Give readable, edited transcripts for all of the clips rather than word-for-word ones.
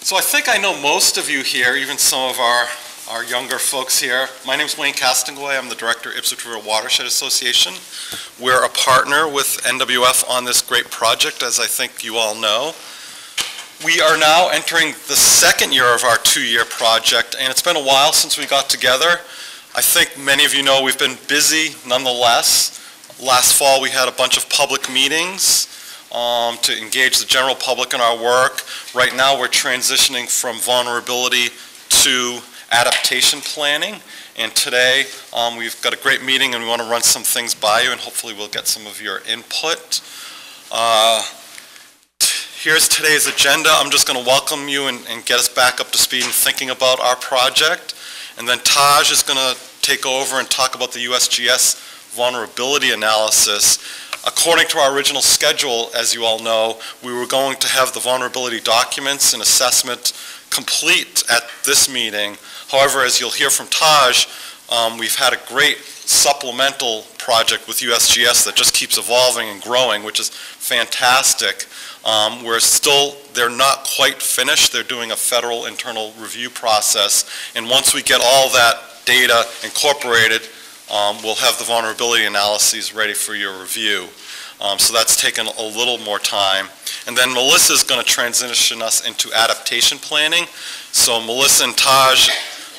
So I think I know most of you here, even some of our younger folks here. My name is Wayne Castonguay. I'm the director of Ipswich River Watershed Association. We're a partner with NWF on this great project, as I think you all know. We are now entering the second year of our two-year project, and it's been a while since we got together. I think many of you know we've been busy nonetheless. Last fall we had a bunch of public meetings to engage the general public in our work. Right now we're transitioning from vulnerability to adaptation planning, and today we've got a great meeting and we want to run some things by you, and hopefully we'll get some of your input. Here's today's agenda. I'm just going to welcome you and get us back up to speed in thinking about our project, and then Taj is going to take over and talk about the USGS vulnerability analysis. According to our original schedule, as you all know, we were going to have the vulnerability documents and assessment complete at this meeting. However, as you'll hear from Taj, we've had a great supplemental project with USGS that just keeps evolving and growing, which is fantastic. They're not quite finished. They're doing a federal internal review process, and once we get all that data incorporated, we'll have the vulnerability analyses ready for your review. So that's taken a little more time. And then Melissa's going to transition us into adaptation planning. So Melissa and Taj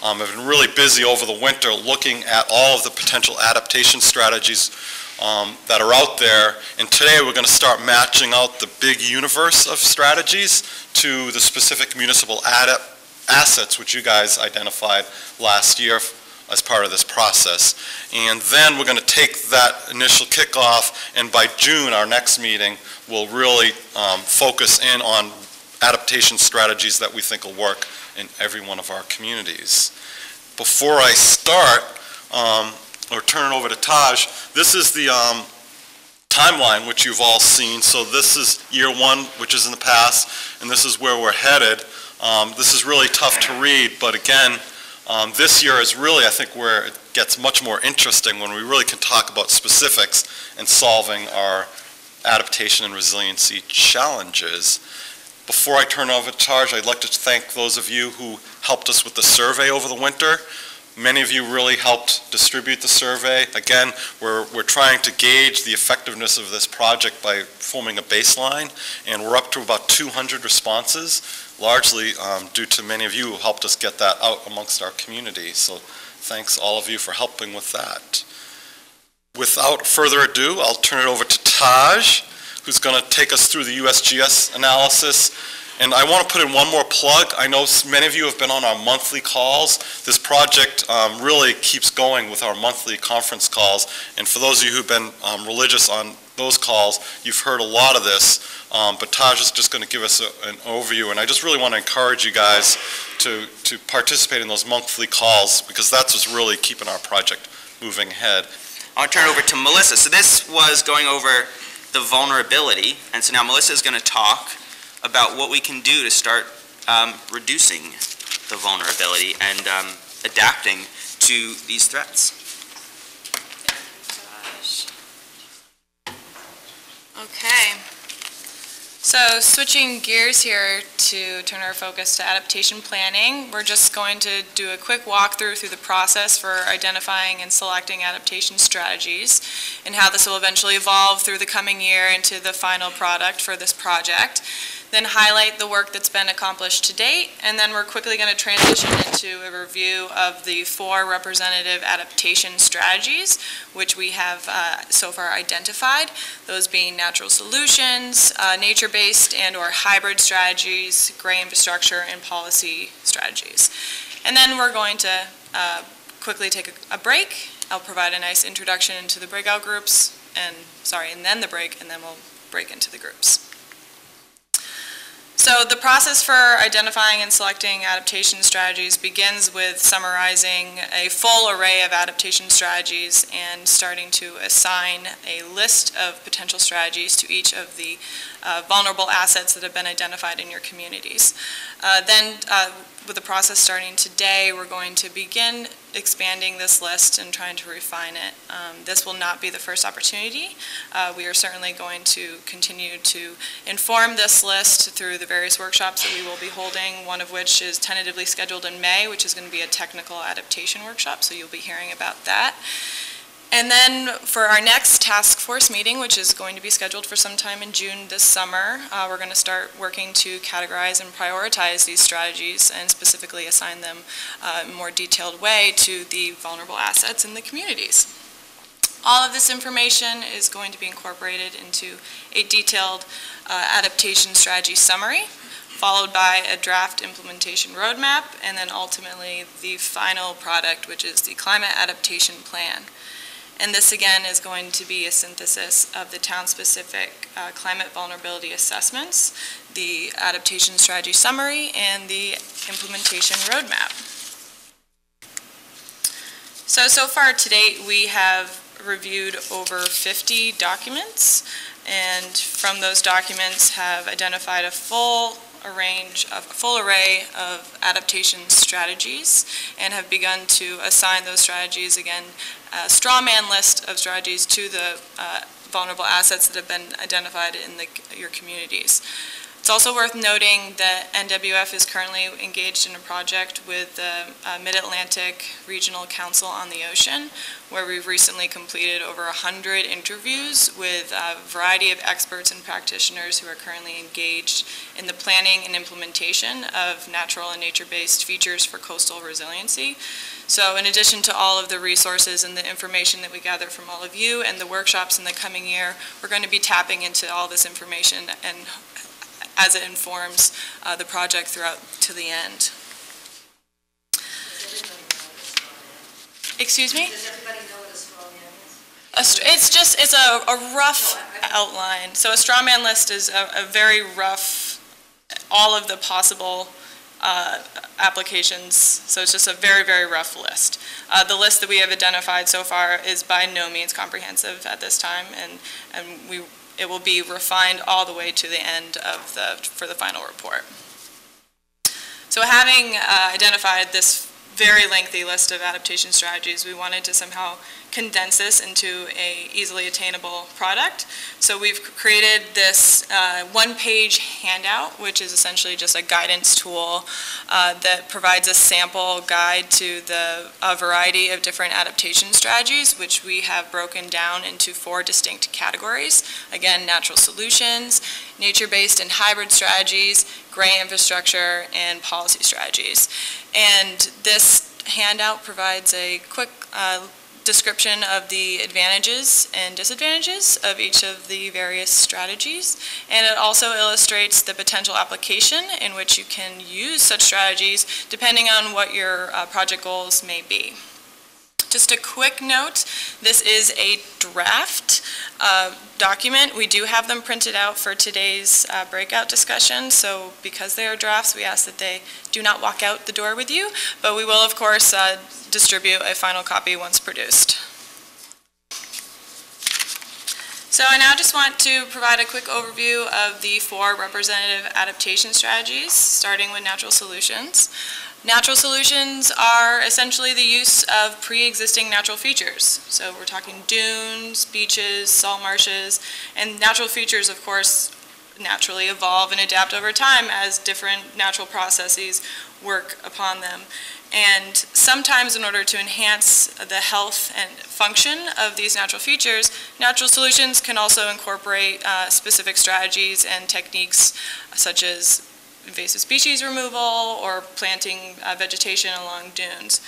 have been really busy over the winter looking at all of the potential adaptation strategies that are out there. And today we're going to start matching out the big universe of strategies to the specific municipal assets which you guys identified last year as part of this process. And then we're going to take that initial kickoff, and by June, our next meeting, we'll really focus in on adaptation strategies that we think will work in every one of our communities. Before I start, or turn it over to Taj, this is the timeline which you've all seen. So this is year one, which is in the past, and this is where we're headed. This is really tough to read, but again, this year is really, I think, where it gets much more interesting when we really can talk about specifics and solving our adaptation and resiliency challenges. Before I turn over to Taj, I'd like to thank those of you who helped us with the survey over the winter. Many of you really helped distribute the survey. Again, we're trying to gauge the effectiveness of this project by forming a baseline, and we're up to about 200 responses, largely due to many of you who helped us get that out amongst our community. So thanks all of you for helping with that. Without further ado, I'll turn it over to Taj, who's going to take us through the USGS analysis. And I want to put in one more plug. I know many of you have been on our monthly calls. This project really keeps going with our monthly conference calls. And for those of you who've been religious on those calls, you've heard a lot of this. But Taj is just going to give us an overview. And I just really want to encourage you guys to participate in those monthly calls, because that's what's really keeping our project moving ahead. I'll turn it over to Melissa. So this was going over the vulnerability. And so now Melissa is going to talk about what we can do to start reducing the vulnerability and adapting to these threats. Okay, so switching gears here to turn our focus to adaptation planning, we're just going to do a quick walkthrough through the process for identifying and selecting adaptation strategies and how this will eventually evolve through the coming year into the final product for this project. Then highlight the work that's been accomplished to date, and then we're quickly going to transition into a review of the 4 representative adaptation strategies, which we have so far identified, those being natural solutions, nature-based and or hybrid strategies, gray infrastructure, and policy strategies. And then we're going to quickly take a break. I'll provide a nice introduction into the breakout groups, and then the break, and then we'll break into the groups. So the process for identifying and selecting adaptation strategies begins with summarizing a full array of adaptation strategies and starting to assign a list of potential strategies to each of the vulnerable assets that have been identified in your communities. Then with the process starting today, we're going to begin expanding this list and trying to refine it. This will not be the first opportunity. We are certainly going to continue to inform this list through the various workshops that we will be holding, one of which is tentatively scheduled in May, which is going to be a technical adaptation workshop, so you'll be hearing about that. And then for our next task force meeting, which is going to be scheduled for sometime in June this summer, we're going to start working to categorize and prioritize these strategies and specifically assign them in a more detailed way to the vulnerable assets in the communities. All of this information is going to be incorporated into a detailed adaptation strategy summary, followed by a draft implementation roadmap, and then ultimately the final product, which is the climate adaptation plan. And this again is going to be a synthesis of the town-specific climate vulnerability assessments, the adaptation strategy summary, and the implementation roadmap. So far to date, we have reviewed over 50 documents, and from those documents have identified a full array of adaptation strategies and have begun to assign those strategies, again, a straw man list of strategies to the vulnerable assets that have been identified in your communities. It's also worth noting that NWF is currently engaged in a project with the Mid-Atlantic Regional Council on the Ocean, where we've recently completed over 100 interviews with a variety of experts and practitioners who are currently engaged in the planning and implementation of natural and nature-based features for coastal resiliency. So in addition to all of the resources and the information that we gather from all of you and the workshops in the coming year, we're going to be tapping into all this information and as it informs the project throughout to the end. Excuse me? Does everybody know what a straw man is? It's a rough outline. So a straw man list is a very rough, all of the possible applications. So it's just a very, very rough list. The list that we have identified so far is by no means comprehensive at this time, and it will be refined all the way to the end of for the final report. So having identified this very lengthy list of adaptation strategies, we wanted to somehow condense this into a easily attainable product. So we've created this one-page handout, which is essentially just a guidance tool that provides a sample guide to a variety of different adaptation strategies, which we have broken down into 4 distinct categories. Again, natural solutions, nature-based and hybrid strategies, gray infrastructure, and policy strategies. And this handout provides a quick description of the advantages and disadvantages of each of the various strategies, and it also illustrates the potential application in which you can use such strategies depending on what your project goals may be. Just a quick note, this is a draft document. We do have them printed out for today's breakout discussion, so because they are drafts, we ask that they do not walk out the door with you, but we will, of course, distribute a final copy once produced. So I now just want to provide a quick overview of the 4 representative adaptation strategies, starting with natural solutions. Natural solutions are essentially the use of pre-existing natural features. So we're talking dunes, beaches, salt marshes, and natural features, of course, naturally evolve and adapt over time as different natural processes work upon them. And sometimes in order to enhance the health and function of these natural features, natural solutions can also incorporate specific strategies and techniques such as invasive species removal or planting vegetation along dunes.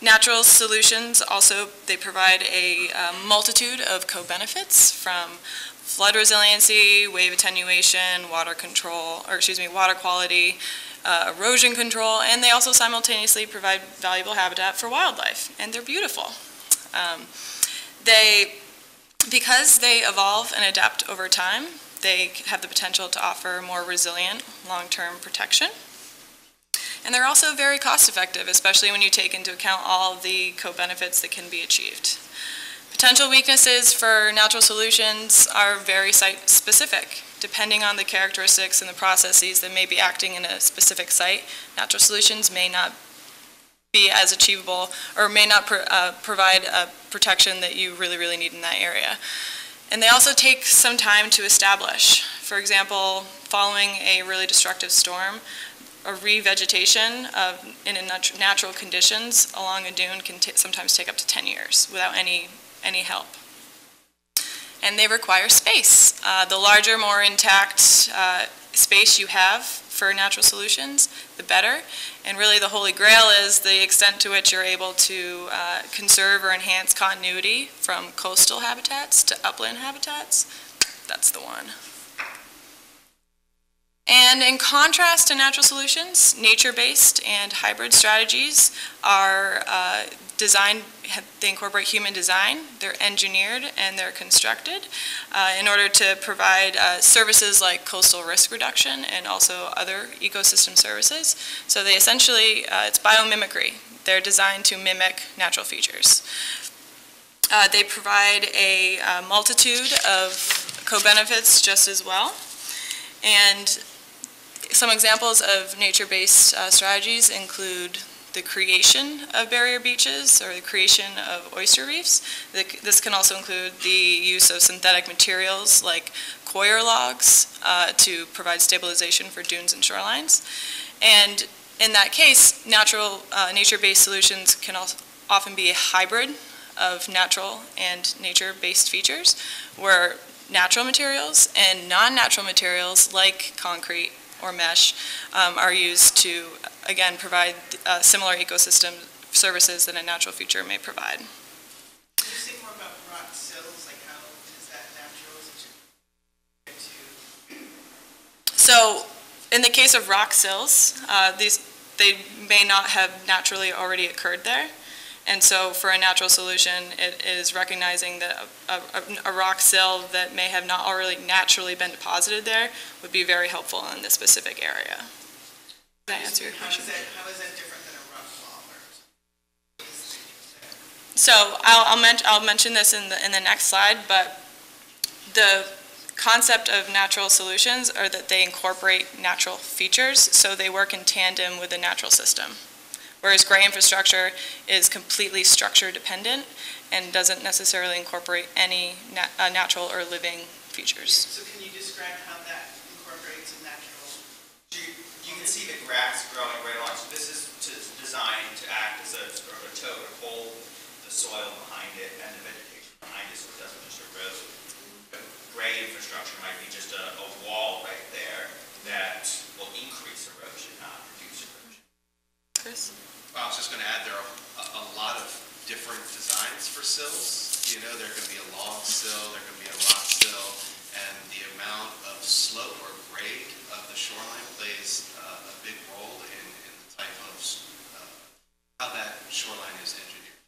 Natural solutions also, they provide a multitude of co-benefits from flood resiliency, wave attenuation, water quality, erosion control, and they also simultaneously provide valuable habitat for wildlife, and they're beautiful. Because they evolve and adapt over time, they have the potential to offer more resilient long-term protection. And they're also very cost-effective, especially when you take into account all of the co-benefits that can be achieved. Potential weaknesses for natural solutions are very site-specific. Depending on the characteristics and the processes that may be acting in a specific site, natural solutions may not be as achievable or may not provide a protection that you really, really need in that area. And they also take some time to establish. For example, following a really destructive storm, a revegetation in natural conditions along a dune can sometimes take up to 10 years without any help. And they require space. The larger, more intact space you have for natural solutions, the better. And really the holy grail is the extent to which you're able to conserve or enhance continuity from coastal habitats to upland habitats. That's the one. And in contrast to natural solutions, nature-based and hybrid strategies are designed, they incorporate human design, they're engineered, and they're constructed in order to provide services like coastal risk reduction and also other ecosystem services. So they essentially, it's biomimicry. They're designed to mimic natural features. They provide a multitude of co-benefits just as well. And some examples of nature-based strategies include the creation of barrier beaches or the creation of oyster reefs. This can also include the use of synthetic materials like coir logs to provide stabilization for dunes and shorelines. And in that case, nature-based solutions can also often be a hybrid of natural and nature-based features, where natural materials and non-natural materials like concrete or mesh are used to, again, provide similar ecosystem services that a natural feature may provide. Can you say more about rock sills? Like how is that natural? So in the case of rock sills, they may not have naturally already occurred there. And so for a natural solution, it is recognizing that a rock sill that may have not already naturally been deposited there would be very helpful in this specific area. Does that answer your question? How is that different than a rock wall? So I'll mention this in the next slide, but the concept of natural solutions are that they incorporate natural features, so they work in tandem with the natural system. Whereas gray infrastructure is completely structure dependent and doesn't necessarily incorporate any natural or living features. So can you describe how that incorporates a natural? You can see the grass growing right along. So this is designed to act as a toe to hold the soil behind it and the vegetation behind it so it doesn't just erode. But gray infrastructure might be just a wall right there that will increase erosion, not reduce erosion. Chris? Well, I was just going to add there are a lot of different designs for sills. You know, there can be a log sill, there can be a rock sill, and the amount of slope or grade of the shoreline plays a big role in the type of how that shoreline is engineered.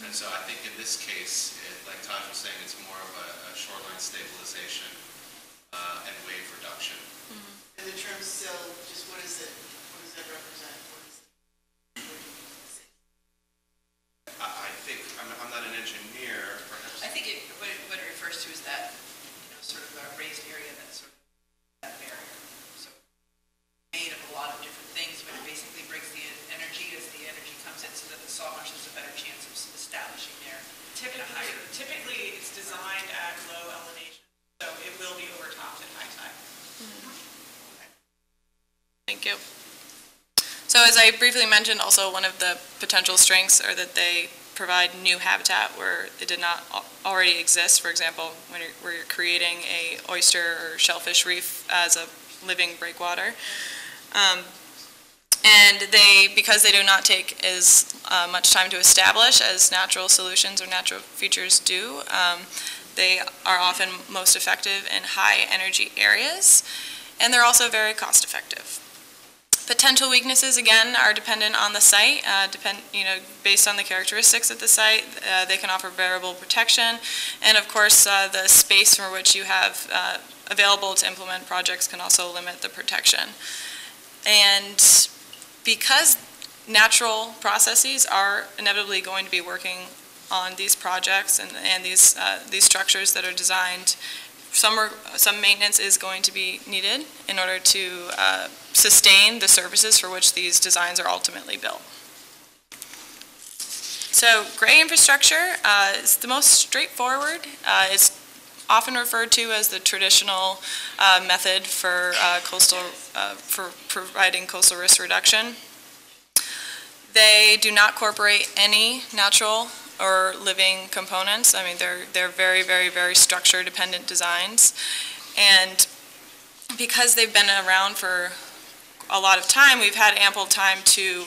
And so I think in this case, like Taj was saying, it's more of a shoreline stabilization and wave reduction. And the term sill, just what is it? What does that represent? I think, I'm not an engineer, perhaps. I think what it refers to is that, sort of a raised area that's sort of that barrier. So made of a lot of different things, but it basically brings the energy as the energy comes in so that the salt marsh has a better chance of establishing there. Typically, it's designed at low elevation, so it will be overtopped at high tide. Thank you. So as I briefly mentioned, also one of the potential strengths are that they provide new habitat where it did not already exist. For example, when you're creating a oyster or shellfish reef as a living breakwater. And because they do not take as much time to establish as natural solutions or natural features do, they are often most effective in high energy areas, and they're also very cost effective. Potential weaknesses, again, are dependent on the site, based on the characteristics of the site. They can offer variable protection, and of course, the space for which you have available to implement projects can also limit the protection. And because natural processes are inevitably going to be working on these projects and these structures that are designed, some maintenance is going to be needed in order to sustain the services for which these designs are ultimately built. So gray infrastructure is the most straightforward. It's often referred to as the traditional method for for providing coastal risk reduction. They do not incorporate any natural or living components. I mean, they're very, very, very structure dependent designs. And because they've been around for a lot of time, we've had ample time to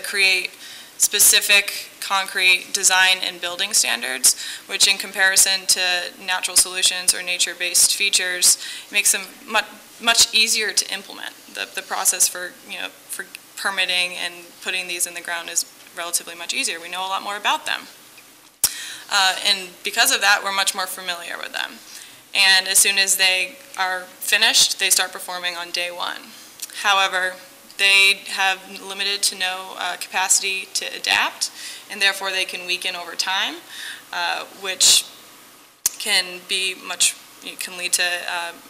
create specific concrete design and building standards, which in comparison to natural solutions or nature-based features makes them much easier to implement. The process for permitting and putting these in the ground is relatively much easier. We know a lot more about them. And because of that, we're much more familiar with them. And as soon as they are finished, they start performing on day one. However, they have limited to no capacity to adapt, and therefore they can weaken over time, which can lead to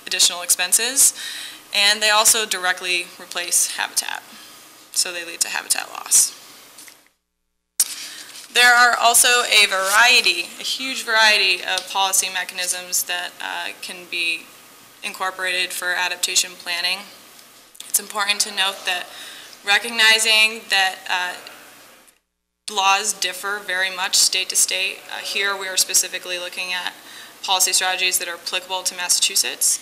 additional expenses. And they also directly replace habitat, so they lead to habitat loss. There are also a huge variety of policy mechanisms that can be incorporated for adaptation planning. It's important to note that recognizing that laws differ very much state to state. Here we are specifically looking at policy strategies that are applicable to Massachusetts.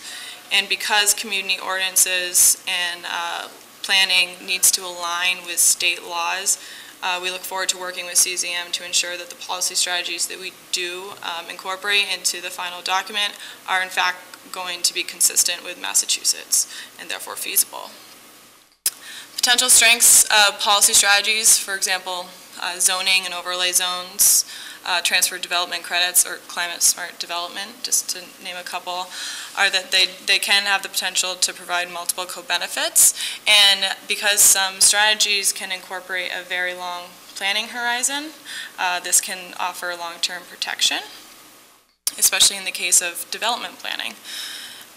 And because community ordinances and planning needs to align with state laws, we look forward to working with CZM to ensure that the policy strategies that we do incorporate into the final document are in fact going to be consistent with Massachusetts and therefore feasible. Potential strengths of policy strategies, for example, zoning and overlay zones, transfer development credits, or climate smart development, just to name a couple, are that they can have the potential to provide multiple co-benefits. And because some strategies can incorporate a very long planning horizon, this can offer long-term protection, especially in the case of development planning.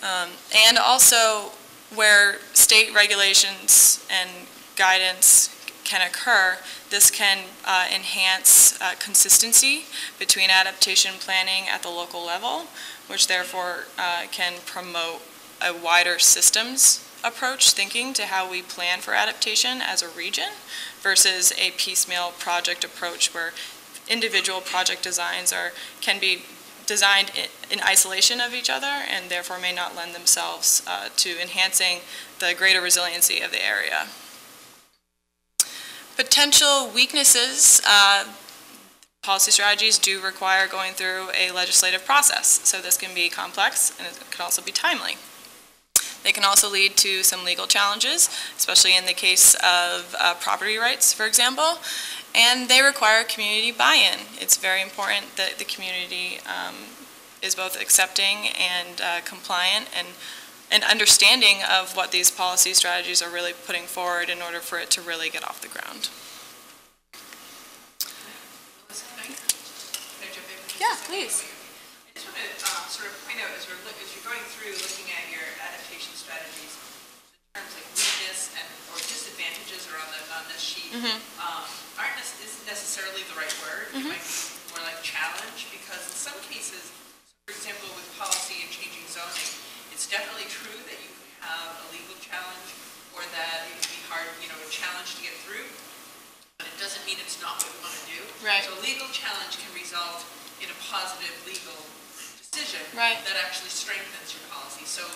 And also where state regulations and guidance can occur, this can enhance consistency between adaptation planning at the local level, which therefore can promote a wider systems approach thinking to how we plan for adaptation as a region versus a piecemeal project approach where individual project designs can be designed in isolation of each other and therefore may not lend themselves to enhancing the greater resiliency of the area. Potential weaknesses, policy strategies do require going through a legislative process, so this can be complex and it can also be timely. They can also lead to some legal challenges, especially in the case of property rights, for example, and they require community buy-in. It's very important that the community is both accepting and compliant and understanding of what these policy strategies are really putting forward in order for it to really get off the ground. Yeah, please. I just want to sort of point out as you're going through looking at your adaptation strategies, in terms like weakness or disadvantages are on this sheet, isn't necessarily the right word. It might be more like challenge, because in some cases, for example, with policy and changing zoning, it's definitely true that you could have a legal challenge or that it would be hard, a challenge to get through, but it doesn't mean it's not what we want to do. Right. So a legal challenge can result in a positive legal decision that actually strengthens your policy. So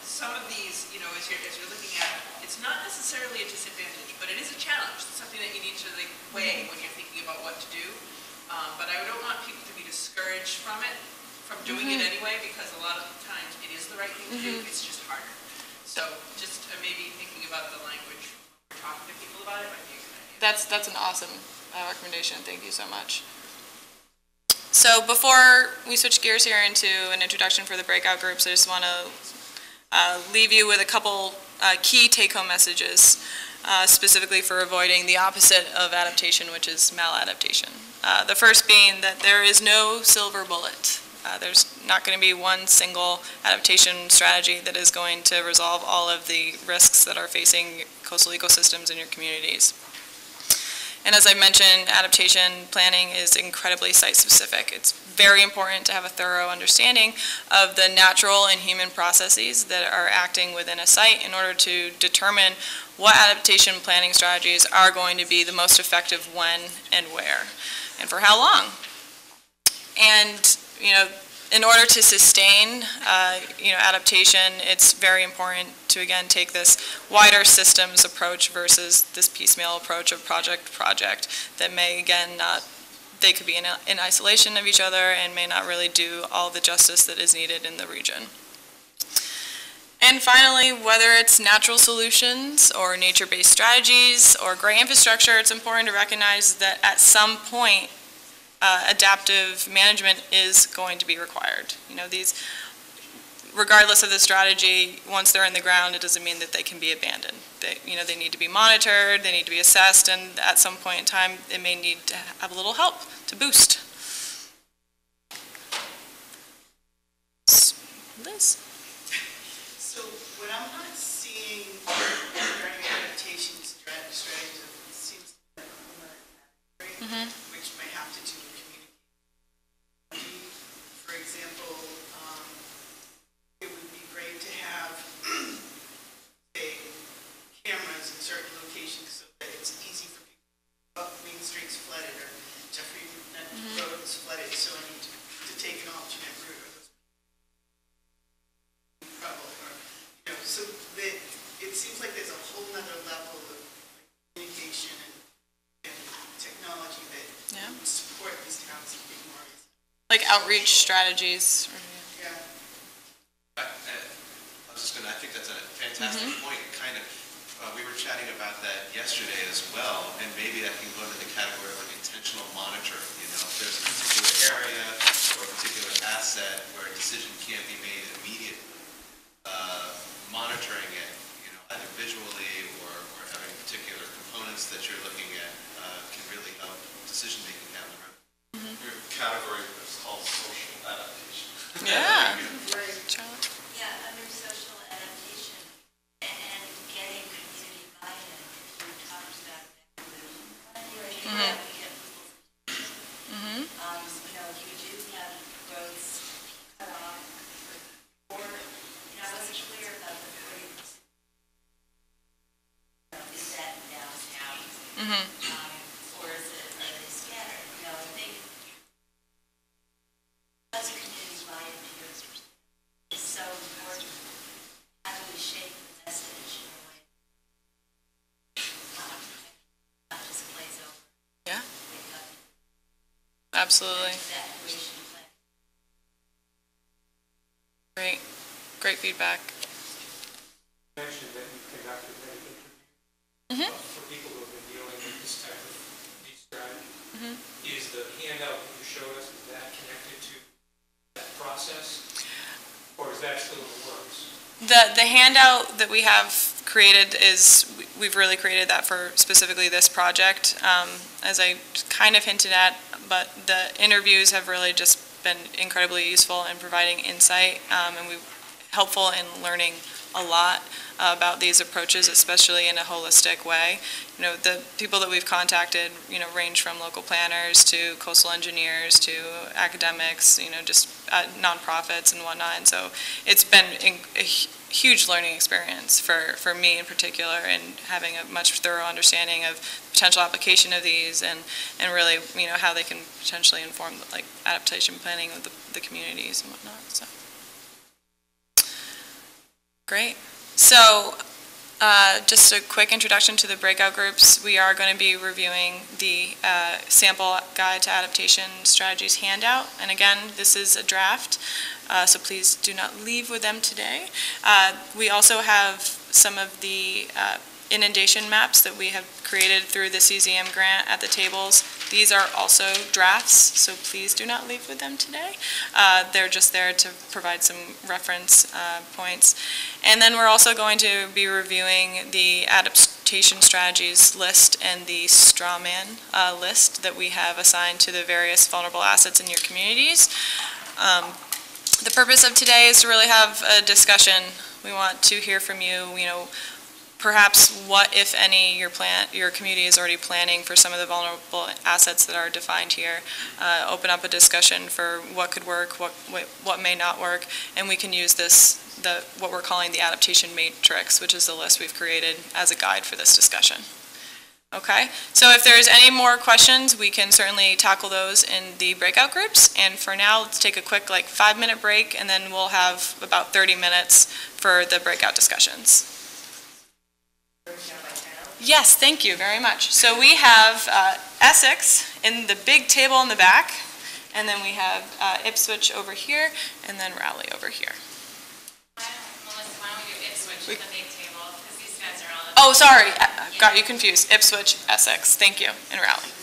some of these, as you're looking at, it's not necessarily a disadvantage, but it is a challenge. It's something that you need to weigh when you're thinking about what to do. But I don't want people to be discouraged from it, from doing it anyway, because a lot of times it is the right thing to do, it's just harder. So just maybe thinking about the language when we're talking to people about it might be a good idea. That's an awesome recommendation. Thank you so much. So before we switch gears here into an introduction for the breakout groups, I just want to leave you with a couple key take-home messages, specifically for avoiding the opposite of adaptation, which is maladaptation. The first being that there is no silver bullet. There's not going to be one single adaptation strategy that is going to resolve all of the risks that are facing coastal ecosystems in your communities. And as I mentioned, adaptation planning is incredibly site-specific. It's very important to have a thorough understanding of the natural and human processes that are acting within a site in order to determine what adaptation planning strategies are going to be the most effective when and where, and for how long. And, in order to sustain, adaptation, it's very important to, again, take this wider systems approach versus this piecemeal approach of project to project that may, again, they could be in isolation of each other and may not really do all the justice that is needed in the region. And finally, whether it's natural solutions or nature-based strategies or gray infrastructure, it's important to recognize that at some point, adaptive management is going to be required. These, regardless of the strategy, once they're in the ground, it doesn't mean that they can be abandoned. They need to be monitored, they need to be assessed, and at some point in time, it may need to have a little help to boost. Liz? So what I'm not seeing regarding adaptation strategies, it seems like which might have to do with communication. For example, it would be great to have, say, cameras in certain locations so that it's easy for people. Main Street's flooded or Jeffrey Road is flooded, so I need to take an alternate route. So that it seems like there's a whole nother level of communication and technology that would support these towns being more like outreach strategies. Yeah. I think that's a fantastic point. Kind of, we were chatting about that yesterday as well, and maybe that can go into the category of like intentional monitoring. If there's a particular area or a particular asset where a decision can't be made immediately, monitoring it, either visually or having particular components that you're looking at can really help decision making down the road. We have a category that's called social adaptation. Yeah. Yeah, under social adaptation and getting community buy-in, we talked about that. You do have growths cut off or I wasn't clear about the 40%. Is that downtown? Or are they scattered? I think as a community buy-in is so important. How do we shape the message in a way not just plays over? Yeah. Absolutely. Great feedback. You mentioned that you conducted many interviews for people who have been dealing with this type of these strategies. Is the handout that you showed us, is that connected to that process? Or is that still in the works? The handout that we have created we've really created that for specifically this project, as I kind of hinted at, but the interviews have really just been incredibly useful in providing insight, and helpful in learning a lot about these approaches, especially in a holistic way. The people that we've contacted, range from local planners to coastal engineers to academics, just nonprofits and whatnot. And so it's been a huge learning experience for me in particular, and having a much thorough understanding of potential application of these and really, how they can potentially inform like adaptation planning of the communities and whatnot. So. Great. So just a quick introduction to the breakout groups. We are going to be reviewing the sample guide to adaptation strategies handout. And again, this is a draft, so please do not leave with them today. We also have some of the inundation maps that we have created through the CZM grant at the tables. These are also drafts, so please do not leave with them today. They're just there to provide some reference points. And then we're also going to be reviewing the adaptation strategies list and the straw man list that we have assigned to the various vulnerable assets in your communities. The purpose of today is to really have a discussion. We want to hear from you, perhaps what, if any, your community is already planning for some of the vulnerable assets that are defined here. Open up a discussion for what could work, what may not work, and we can use this, what we're calling the adaptation matrix, which is the list we've created as a guide for this discussion. Okay, so if there's any more questions, we can certainly tackle those in the breakout groups. And for now, let's take a quick 5-minute break, and then we'll have about 30 minutes for the breakout discussions. Yes, thank you very much. So we have Essex in the big table in the back, and then we have Ipswich over here, and then Raleigh over here. Melissa, why don't we do Ipswich at the big table, because these guys are all... Oh, sorry, got you confused. Ipswich, Essex, thank you, and Raleigh.